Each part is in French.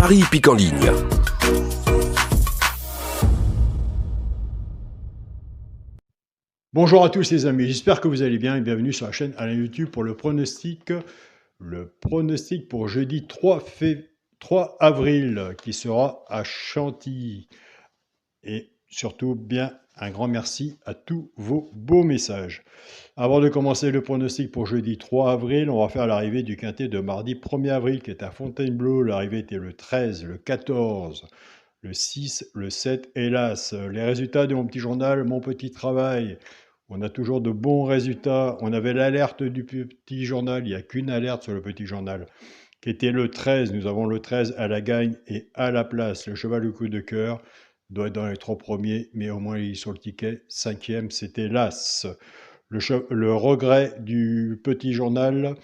Paris Hippique en ligne. Bonjour à tous les amis, j'espère que vous allez bien et bienvenue sur la chaîne Alain YouTube pour le pronostic pour jeudi 3 avril qui sera à Chantilly. Et surtout bien un grand merci à tous vos beaux messages. Avant de commencer le pronostic pour jeudi 3 avril, on va faire l'arrivée du quintet de mardi 1er avril qui est à Fontainebleau. L'arrivée était le 13, le 14, le 6, le 7, hélas. Les résultats de mon petit journal, mon petit travail. On a toujours de bons résultats. On avait l'alerte du petit journal. Il n'y a qu'une alerte sur le petit journal, qui était le 13. Nous avons le 13 à la gagne et à la place. Le cheval au coup de cœur doit être dans les 3 premiers, mais au moins il est sur le ticket. 5e, c'était l'As. Le regret du petit journal,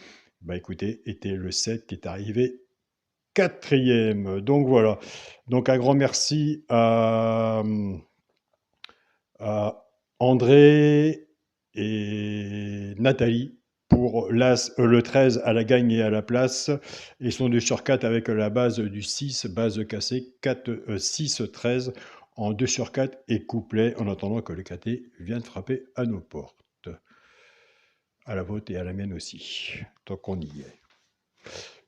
écoutez, était le 7 qui est arrivé 4e. Donc voilà. Donc un grand merci à André et Nathalie pour le 13 à la gagne et à la place. Ils sont 2 sur 4 avec la base du 6, base cassée, 6, 13 en 2 sur 4 et couplet en attendant que le KT vienne frapper à nos portes. À la vôtre et à la mienne aussi, tant qu'on y est.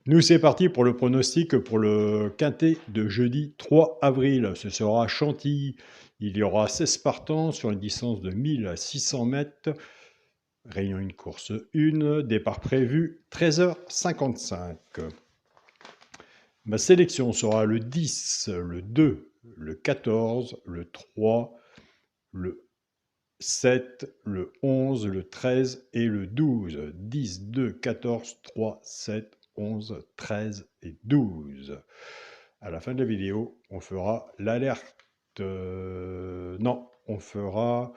Nous, c'est parti pour le pronostic pour le quintet de jeudi 3 avril. Ce sera à Chantilly. Il y aura 16 partants sur une distance de 1600 mètres. Réunion une course 1. Départ prévu 13h55. Ma sélection sera le 10, le 2, le 14, le 3, le 7, le 11, le 13 et le 12. 10, 2, 14, 3, 7, 11, 13 et 12. À la fin de la vidéo, on fera l'alerte. Non, on fera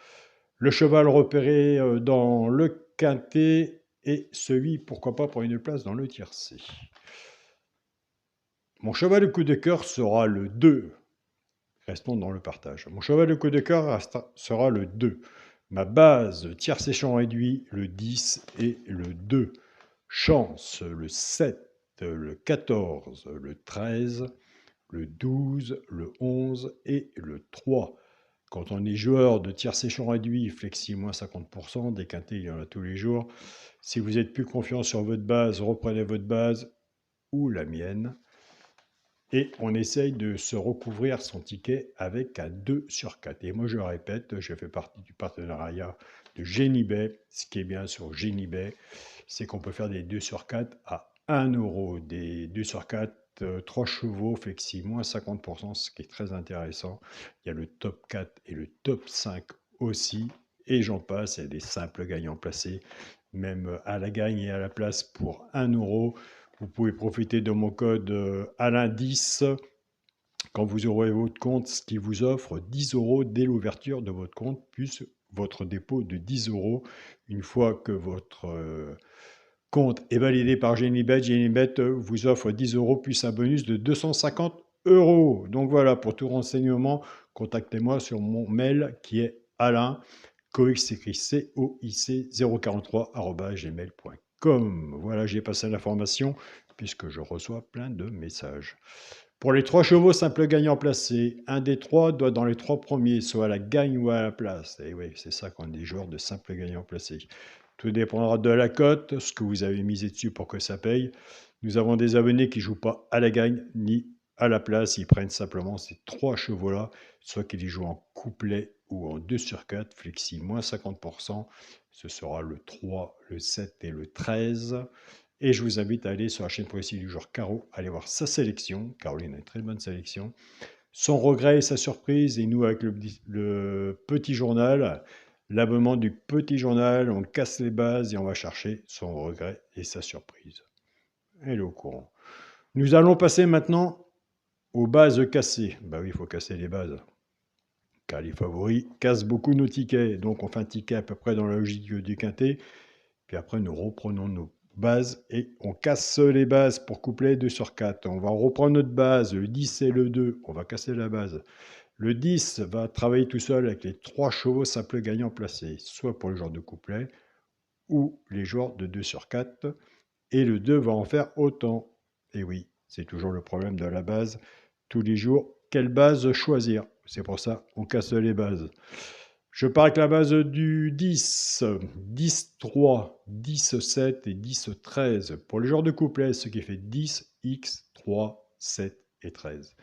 le cheval repéré dans le quintet et celui, pourquoi pas, pour une place dans le tiercé. Mon cheval de coup de cœur sera le 2. Restons dans le partage. Mon cheval de coup de cœur sera le 2. Ma base tiercé champ réduit, le 10 et le 2. Chance, le 7, le 14, le 13, le 12, le 11 et le 3. Quand on est joueur de tiercé champ réduit, flexi moins 50%, des quintés, il y en a tous les jours. Si vous êtes plus confiant sur votre base, reprenez votre base ou la mienne. Et on essaye de se recouvrir son ticket avec un 2 sur 4. Et moi, je répète, je fais partie du partenariat de Genibet. Ce qui est bien sur Genibet, c'est qu'on peut faire des 2 sur 4 à 1 euro. Des 2 sur 4, 3 chevaux, flexi, moins 50%, ce qui est très intéressant. Il y a le top 4 et le top 5 aussi. Et j'en passe, il y a des simples gagnants placés, même à la gagne et à la place pour 1 euro. Vous pouvez profiter de mon code Alain10 quand vous aurez votre compte, ce qui vous offre 10 euros dès l'ouverture de votre compte, plus votre dépôt de 10 euros. Une fois que votre compte est validé par Genibet, Genibet vous offre 10 euros plus un bonus de 250 euros. Donc voilà, pour tout renseignement, contactez-moi sur mon mail qui est Alain, COIC 043@gmail.com. Voilà, j'ai passé l'information puisque je reçois plein de messages. Pour les 3 chevaux simples gagnants placés, un des 3 doit dans les 3 premiers, soit à la gagne ou à la place. Et oui, c'est ça qu'on est des joueurs de simples gagnants placés. Tout dépendra de la cote, ce que vous avez misé dessus pour que ça paye. Nous avons des abonnés qui ne jouent pas à la gagne ni à la place. Ils prennent simplement ces 3 chevaux-là, soit qu'ils les jouent en couplet ou en 2 sur 4, flexi moins 50%. Ce sera le 3, le 7 et le 13. Et je vous invite à aller sur la chaîne progressive du joueur Caro, aller voir sa sélection. Caroline a une très bonne sélection. Son regret et sa surprise. Et nous, avec le petit journal, l'abonnement du petit journal, on casse les bases et on va chercher son regret et sa surprise. Elle est au courant. Nous allons passer maintenant aux bases cassées. Bah oui, il faut casser les bases. Car les favoris cassent beaucoup nos tickets. Donc on fait un ticket à peu près dans la logique du quintet. Puis après, nous reprenons nos bases et on casse les bases pour couplet 2 sur 4. On va reprendre notre base, le 10 et le 2. On va casser la base. Le 10 va travailler tout seul avec les 3 chevaux simples gagnants placés, soit pour les joueurs de couplet ou les joueurs de 2 sur 4. Et le 2 va en faire autant. Et oui, C'est toujours le problème de la base. Tous les jours, quelle base choisir? C'est pour ça on casse les bases. Je pars avec la base du 10, 10, 3, 10, 7 et 10, 13. Pour les joueurs de couplet, ce qui fait 10, X, 3, 7 et 13.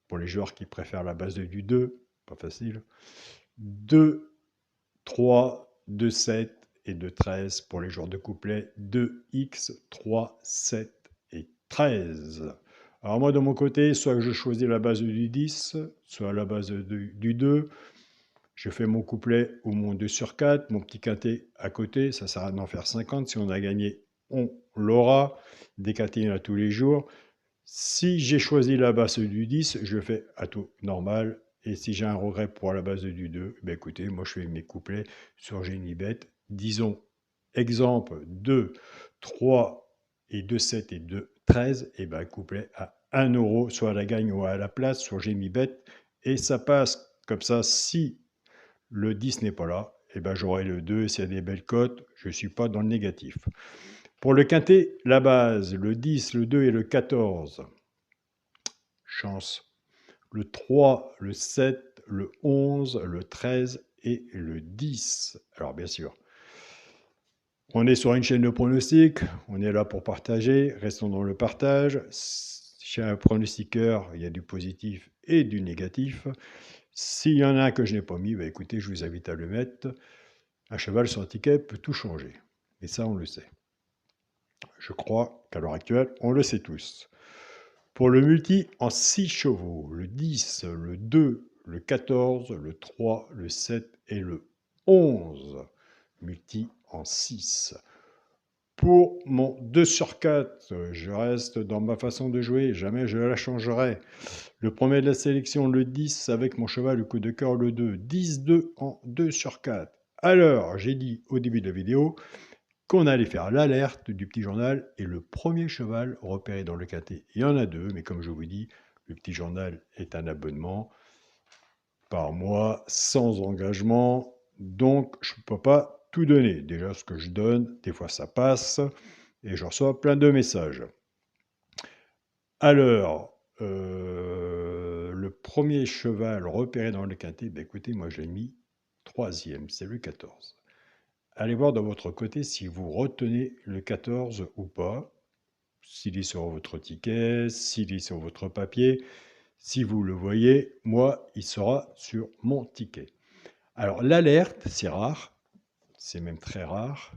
Pour les joueurs qui préfèrent la base du 2, pas facile. 2, 3, 2, 7 et 2, 13 pour les joueurs de couplet. 2X, 3, 7 et 13. Alors moi de mon côté, soit je choisis la base du 10, soit la base du 2. Je fais mon couplet ou mon 2 sur 4, mon petit quintet à côté, ça sert à d'en faire 50. Si on a gagné, on l'aura. Des quintets, il y en a tous les jours. Si j'ai choisi la base du 10, je fais à tout normal. Et si j'ai un regret pour la base du 2, ben écoutez, moi je fais mes couplets sur Génibet. Disons, exemple 2, 3 et 2, 7 et 2, 13, et ben couplet à 1 euro, soit à la gagne ou à la place sur Génibet. Et ça passe comme ça. Si le 10 n'est pas là, et ben j'aurai le 2. S'il y a des belles cotes, je ne suis pas dans le négatif. Pour le quintet, la base, le 10, le 2 et le 14. Chance. Le 3, le 7, le 11, le 13 et le 10. Alors bien sûr, on est sur une chaîne de pronostics, on est là pour partager, restons dans le partage. Chez un pronostiqueur, il y a du positif et du négatif. S'il y en a un que je n'ai pas mis, bah écoutez, je vous invite à le mettre. Un cheval sur un ticket peut tout changer. Et ça, on le sait. Je crois qu'à l'heure actuelle, on le sait tous. Pour le multi en 6 chevaux, le 10, le 2, le 14, le 3, le 7 et le 11. Multi en 6. Pour mon 2 sur 4, je reste dans ma façon de jouer, jamais je la changerai. Le premier de la sélection, le 10, avec mon cheval, le coup de cœur, le 2. 10-2 en 2 sur 4. Alors, j'ai dit au début de la vidéo qu'on allait faire l'alerte du petit journal et le premier cheval repéré dans le quintet. Il y en a deux, mais comme je vous dis, le petit journal est un abonnement par mois, sans engagement, donc je ne peux pas tout donner. Déjà, ce que je donne, des fois ça passe, et je reçois plein de messages. Alors, le premier cheval repéré dans le quintet, ben écoutez, moi je l'ai mis 3e, c'est le 14. Allez voir de votre côté si vous retenez le 14 ou pas, s'il est sur votre ticket, s'il est sur votre papier. Si vous le voyez, moi, il sera sur mon ticket. Alors, l'alerte, c'est rare, c'est même très rare,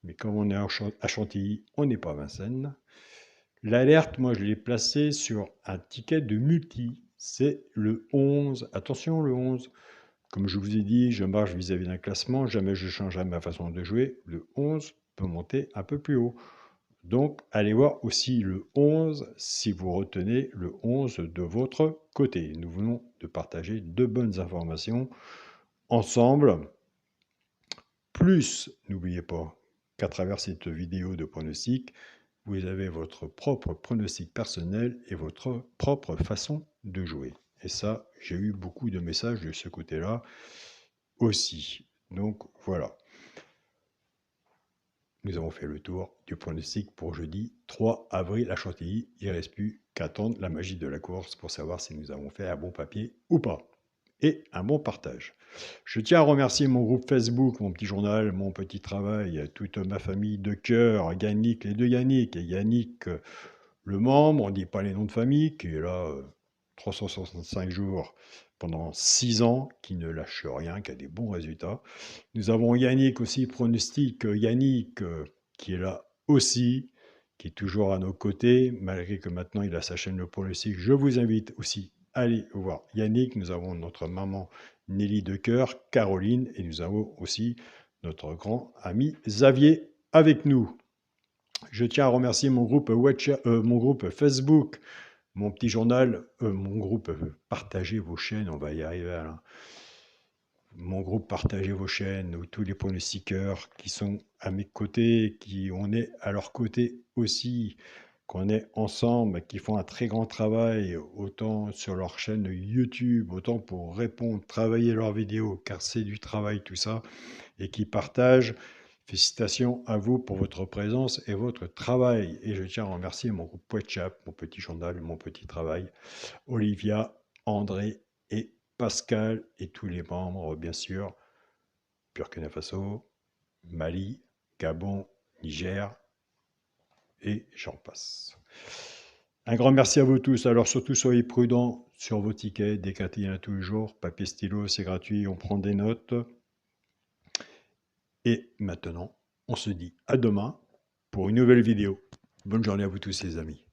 mais comme on est à Chantilly, on n'est pas à Vincennes. L'alerte, moi, je l'ai placée sur un ticket de multi, c'est le 11. Attention, le 11. Comme je vous ai dit, je marche vis-à-vis d'un classement, jamais je changerai ma façon de jouer. Le 11 peut monter un peu plus haut. Donc, allez voir aussi le 11 si vous retenez le 11 de votre côté. Nous venons de partager de bonnes informations ensemble. Plus, n'oubliez pas qu'à travers cette vidéo de pronostic, vous avez votre propre pronostic personnel et votre propre façon de jouer. Et ça, j'ai eu beaucoup de messages de ce côté-là aussi. Donc, voilà. Nous avons fait le tour du pronostic pour jeudi 3 avril à Chantilly. Il ne reste plus qu'à attendre la magie de la course pour savoir si nous avons fait un bon papier ou pas. Et un bon partage. Je tiens à remercier mon groupe Facebook, mon petit journal, mon petit travail, toute ma famille de cœur, Yannick, les deux Yannick, et Yannick, le membre, on ne dit pas les noms de famille, qui est là 365 jours pendant 6 ans, qui ne lâche rien, qui a des bons résultats. Nous avons Yannick aussi, pronostic, Yannick, qui est là aussi, qui est toujours à nos côtés, malgré que maintenant il a sa chaîne Le Pronostic. Je vous invite aussi à aller voir Yannick. Nous avons notre maman Nelly de Cœur, Caroline, et nous avons aussi notre grand ami Xavier avec nous. Je tiens à remercier mon groupe Facebook, mon petit journal, mon groupe Partagez vos chaînes, on va y arriver là. Mon groupe Partagez vos chaînes, où tous les pronostiqueurs qui sont à mes côtés, on est à leur côté aussi, qu'on est ensemble, qui font un très grand travail, autant sur leur chaîne YouTube, autant pour répondre, travailler leurs vidéos, car c'est du travail tout ça, et qui partagent. Félicitations à vous pour votre présence et votre travail. Et je tiens à remercier mon groupe WhatsApp, mon petit journal, mon petit travail, Olivia, André et Pascal et tous les membres, bien sûr, Burkina Faso, Mali, Gabon, Niger et j'en passe. Un grand merci à vous tous. Alors surtout, soyez prudents sur vos tickets. Décatez tous les jours. Papier, stylo, c'est gratuit. On prend des notes. Et maintenant, on se dit à demain pour une nouvelle vidéo. Bonne journée à vous tous les amis.